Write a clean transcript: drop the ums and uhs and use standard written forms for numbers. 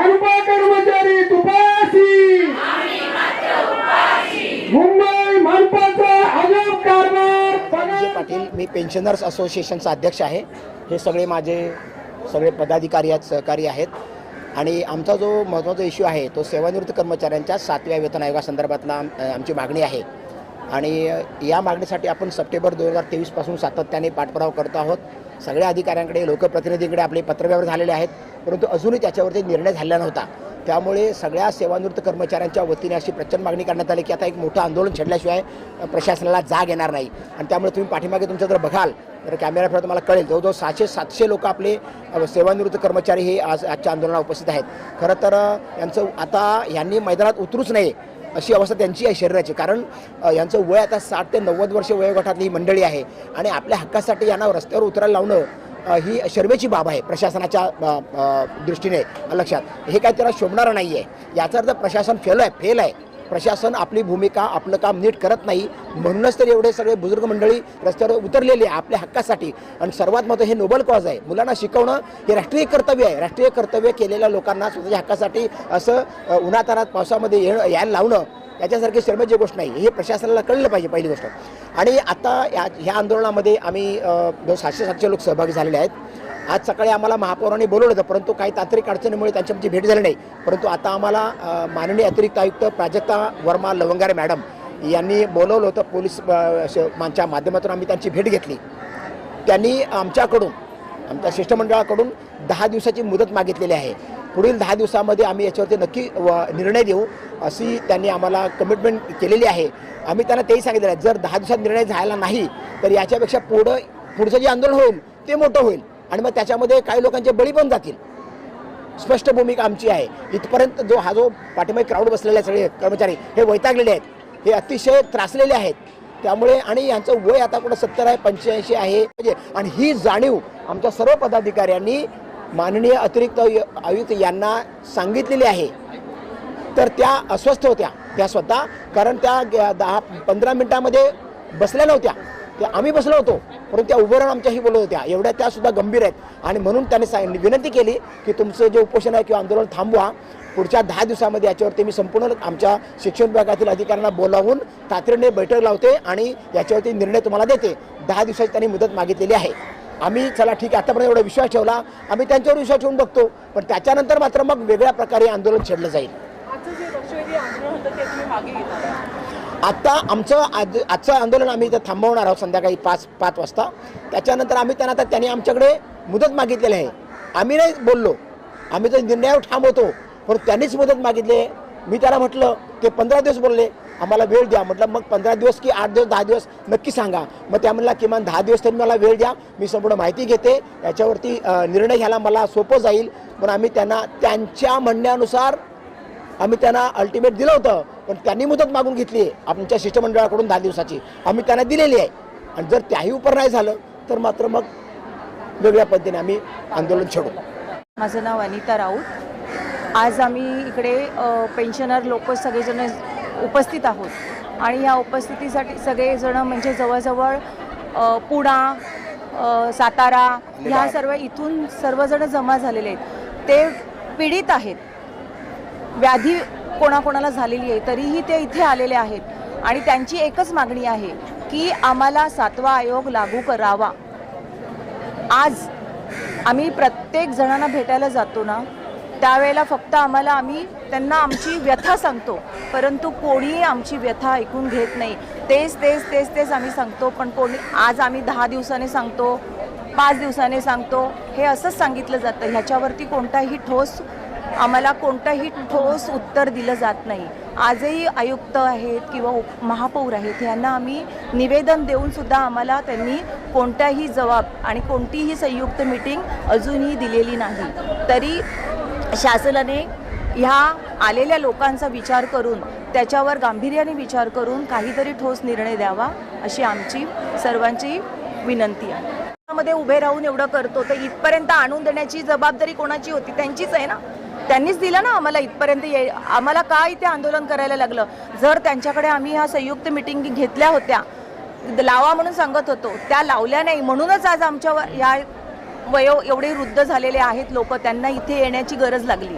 मनपा कर्मचारी तुपासी, मुंबई मनपाचा अजब कारभार। पाटील, मी पेन्शनर्स असोसिएशनचा अध्यक्ष आहे। हे सगळे माझे पदाधिकारी आहेत, सहकारी आहेत आणि आमचा जो महत्त्वाचा इश्यू आहे तो सेवानिवृत्त कर्मचाऱ्यांच्या 7व्या वेतन आयोगासंदर्भातला आमची मागणी आहे आणि या मागणीसाठी आपण सप्टेंबर 2023 पासून सातत्याने पाठपुरावा करत आहोत। सगळ्या अधिकाऱ्यांकडे, लोकप्रतिनिधींकडे आपले पत्रव्यवहार झालेले आहेत, परंतु अजूनही त्याच्यावरती निर्णय झाला नव्हता। त्यामुळे सगळ्या सेवानिवृत्त कर्मचाऱ्यांच्या वतीने अशी प्रचंड मागणी करण्यात आली की आता एक मोठं आंदोलन छेडल्याशिवाय प्रशासनाला जाग येणार नाही। आणि त्यामुळे तुम्ही पाठीमागे तुमच्या जर बघाल तर कॅमेऱ्यावर तुम्हाला कळेल जवळजवळ 600-700 लोक आपले सेवानिवृत्त कर्मचारी हे आजच्या आंदोलनाला उपस्थित आहेत। खरं तर यांचं आता यांनी मैदानात उतरूच नये अशी अवस्था त्यांची आहे शरीराची, कारण यांचं वय आता 60 ते 90 वर्ष वयोगटातली ही मंडळी आहे आणि आपल्या हक्कासाठी यांना रस्त्यावर उतरायला लावणं ही शर्मेची बाब आहे प्रशासनाच्या दृष्टीने। लक्षात, हे काही त्याला शोभणारं नाही आहे। याचा अर्थ प्रशासन फेल आहे। प्रशासन आपली भूमिका, आपलं काम नीट करत नाही, म्हणूनच तर एवढे सगळे बुजुर्ग मंडळी रस्त्यावर उतरलेले आहे आपल्या हक्कासाठी। आणि सर्वात महत्त्वाचं हे नोबल कॉज आहे, मुलांना शिकवणं हे राष्ट्रीय कर्तव्य आहे। राष्ट्रीय कर्तव्य केलेल्या लोकांना स्वतःच्या हक्कासाठी असं उन्हातान्हात पावसामध्ये यायला लावणं याच्यासारखी शर्मेची गोष्ट नाही, हे प्रशासनाला कळलं पाहिजे पहिली गोष्ट। आणि आता ह्या आंदोलनामध्ये आम्ही 700 लोक सहभागी झालेले आहेत। आज सकाळी आम्हाला महापौरांनी बोलवलं होतं, परंतु काही तांत्रिक अडचणीमुळे त्यांची आमची भेट झाली नाही। परंतु आता आम्हाला माननीय अतिरिक्त आयुक्त प्राजक्ता वर्मा लवंगारे मॅडम यांनी बोलवलं होतं। पोलीस च्या माध्यमातून आम्ही त्यांची भेट घेतली। त्यांनी आमच्याकडून, आमच्या शिष्टमंडळाकडून 10 दिवसाची मुदत मागितलेली आहे। पुढील 10 दिवसामध्ये आम्ही याच्यावरती नक्की निर्णय देऊ अशी त्यांनी आम्हाला कमिटमेंट केलेली आहे। आम्ही त्यांना तेही सांगितलं आहे, जर 10 दिवसात निर्णय झाला नाही तर याच्यापेक्षा पुढचं जे आंदोलन होईल ते मोठं होईल आणि मग त्याच्यामध्ये काही लोकांचे बळी पण जातील। स्पष्ट भूमिका आमची आहे। इथपर्यंत जो पाठीमागे क्राऊड बसलेले सगळे कर्मचारी हे वैतागलेले आहेत, हे अतिशय त्रासलेले आहेत। त्यामुळे आणि यांचं वय आता कुठं 70 आहे, 85 आहे आणि ही जाणीव आमच्या सर्व पदाधिकाऱ्यांनी माननीय अतिरिक्त आयुक्त यांना सांगितलेली आहे। तर त्या अस्वस्थ होत्या त्या स्वतः, कारण त्या 10-15 मिनिटांमध्ये बसल्या नव्हत्या। त्या आम्ही बसलो होतो, परंतु त्या उभं राहून आमच्याशी बोलत होत्या, एवढ्या त्या सुद्धा गंभीर आहेत। आणि म्हणून त्यांनी विनंती केली की तुमचं जे उपोषण आहे किंवा आंदोलन थांबवा, पुढच्या 10 दिवसामध्ये याच्यावरती मी संपूर्ण आमच्या शिक्षण विभागातील अधिकाऱ्यांना बोलावून तातडीने बैठक लावते आणि याच्यावरती निर्णय तुम्हाला देते। 10 दिवसाची त्यांनी मुदत मागितलेली आहे। आम्ही चला ठीक आहे, आतापर्यंत एवढा विश्वास ठेवला, आम्ही त्यांच्यावर विश्वास ठेवून बघतो, पण त्याच्यानंतर मात्र मग वेगळ्या प्रकारे आंदोलन छेडलं जाईल। आता आजचं आंदोलन आम्ही इथं थांबवणार आहोत संध्याकाळी 5 वाजता। त्याच्यानंतर आम्ही त्यांनी आमच्याकडे मुदत मागितलेली आहे। आम्ही नाही बोललो, आम्ही तर निर्णयावर ठाम होतो, पण त्यांनीच मुदत मागितली। मी त्याला म्हटलं, ते 15 दिवस बोलले आम्हाला वेळ द्या। म्हटलं मग 15 दिवस की 8 दिवस, 10 दिवस नक्की सांगा। मग त्या म्हणला किमान 10 दिवस तरी मला वेळ द्या, मी संपूर्ण माहिती घेते, याच्यावरती निर्णय घ्यायला मला सोपं जाईल। पण आम्ही त्यांच्या म्हणण्यानुसार आम्ही त्यांना अल्टिमेट दिलं होतं, पण त्यांनी मुदत मागून घेतली आहे आमच्या शिष्टमंडळाकडून 10 दिवसाची, आम्ही त्यांना दिलेली आहे। आणि जर त्याही उपर नाही झालं तर मात्र मग वेगळ्या पद्धतीने आम्ही आंदोलन छेडू। माझं नाव अनिता राऊत। आज आम्ही इकडे पेन्शनर लोक सगळेजण उपस्थित आहोत आणि या उपस्थितीसाठी सगळेजण म्हणजे जवळजवळ पुणा, सातारा ह्या सर्व इथून सर्वजण जमा झालेले आहेत। ते पीडित आहेत, व्याधी कोणाकोणाला झालेली आहे, तरीही ते इथे आलेले आहेत आणि त्यांची एकच मागणी आहे की आम्हाला 7वा आयोग लागू करावा। आज आम्ही प्रत्येक जणांना भेटायला जातो ना, त्यावेळेला फक्त आम्ही त्यांना आमची व्यथा सांगतो, परंतु कोणीही आमची व्यथा ऐकून घेत नाही। तेच आम्ही सांगतो, पण आज आम्ही 10 दिवसाने सांगतो, 5 दिवसाने सांगतो, हे असंच सांगितलं जातं। ह्याच्यावरती आम्हाला कोणतंही ठोस उत्तर दिलं जात नाही। आजही आयुक्त आहेत किंवा महापौर आहेत यांना आम्ही निवेदन देऊन सुद्धा आम्हाला त्यांनी कोणताही जबाब आणि कोणतीही संयुक्त मीटिंग अजूनही दिलेली नाही। तरी शासनाने ह्या आलेल्या लोकांचा विचार करून, त्याच्यावर गांभीर्याने विचार करून काहीतरी ठोस निर्णय द्यावा अशी आमची सर्वांची विनंती आहे। मध्ये उभे राहून एवढं करतो तर इथपर्यंत आणून देण्याची जबाबदारी कोणाची होती? त्यांचीच आहे ना। त्यांनीच दिलं ना आम्हाला इथपर्यंत आम्हाला का इथे आंदोलन करायला लागलं? जर त्यांच्याकडे आम्ही ह्या संयुक्त मीटिंग घेतल्या होत्या, लावा म्हणून सांगत होतो, त्या लावल्या नाही, म्हणूनच आज आमच्या या एवढे वृद्ध झालेले आहेत लोक, त्यांना इथे येण्याची गरज लागली।